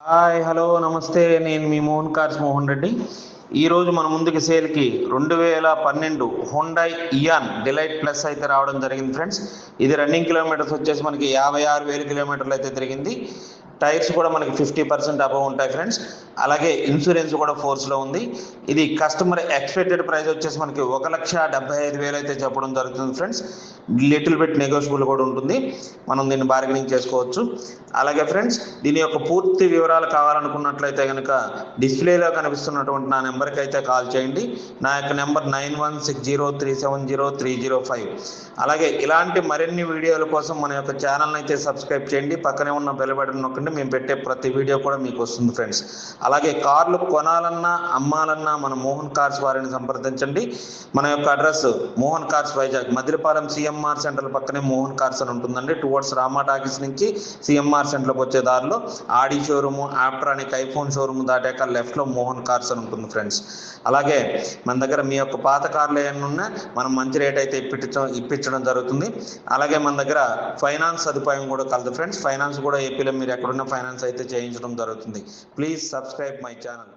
Hi hello నమస్తే, నేను మీ Mohan cars Mohan Reddy. ఈరోజు మన ముందుకి సేల్కి 2012 హుండాయ్ ఇయాన్ డిలైట్ ప్లస్ అయితే రావడం జరిగింది ఫ్రెండ్స్. ఇది రన్నింగ్ కిలోమీటర్స్ వచ్చేసి మనకి 56,000 కిలోమీటర్లు అయితే తిరిగింది. టైర్స్ కూడా మనకి 50% అబవ్ ఉంటాయి ఫ్రెండ్స్. అలాగే ఇన్సూరెన్స్ కూడా ఫోర్స్లో ఉంది. ఇది కస్టమర్ ఎక్స్పెక్టెడ్ ప్రైస్ వచ్చేసి మనకి 1,75,000 అయితే చెప్పడం జరుగుతుంది ఫ్రెండ్స్. లిటిల్ బిట్ నెగోషియబుల్ కూడా ఉంటుంది, మనం దీన్ని బార్గెనింగ్ చేసుకోవచ్చు. అలాగే ఫ్రెండ్స్, దీని యొక్క పూర్తి వివరాలు కావాలనుకున్నట్లయితే కనుక డిస్ప్లేలో కనిపిస్తున్నటువంటి నా నెంబర్కి అయితే కాల్ చేయండి. నా యొక్క నెంబర్ 9160370305. అలాగే ఇలాంటి మరిన్ని వీడియోల కోసం మన యొక్క ఛానల్ని అయితే సబ్స్క్రైబ్ చేయండి. పక్కనే ఉన్న బెల్ బటన్ నొక్కండి, మేము పెట్టే ప్రతి వీడియో కూడా మీకు వస్తుంది ఫ్రెండ్స్. అలాగే కార్లు కొనాలన్నా అమ్మాలన్నా మన మోహన్ కార్స్ వారిని సంప్రదించండి. మన యొక్క address Mohan cars Vizag, Madiripalem CMR centre పక్కనే మోహన్ కార్స్ అని ఉంటుందండి. టువర్డ్స్ రామా టాకీస్ నుంచి సిఎంఆర్ సెంటర్కి వచ్చే దారిలో Audi showroom, Aptronix iPhone showroom దాటాక లెఫ్ట్లో మోహన్ కార్స్ అని ఉంటుంది ఫ్రెండ్స్. అలాగే మన దగ్గర మీ యొక్క పాత కార్లు ఏమైనా ఉన్నా మనం మంచి రేట్ అయితే ఇప్పించడం జరుగుతుంది. అలాగే మన దగ్గర ఫైనాన్స్ సదుపాయం కూడా కలదు ఫ్రెండ్స్. ఫైనాన్స్ కూడా ఏపీలో మీరు ఎక్కడున్న ఫైనాన్స్ అయితే చేయించడం జరుగుతుంది. Please subscribe my channel.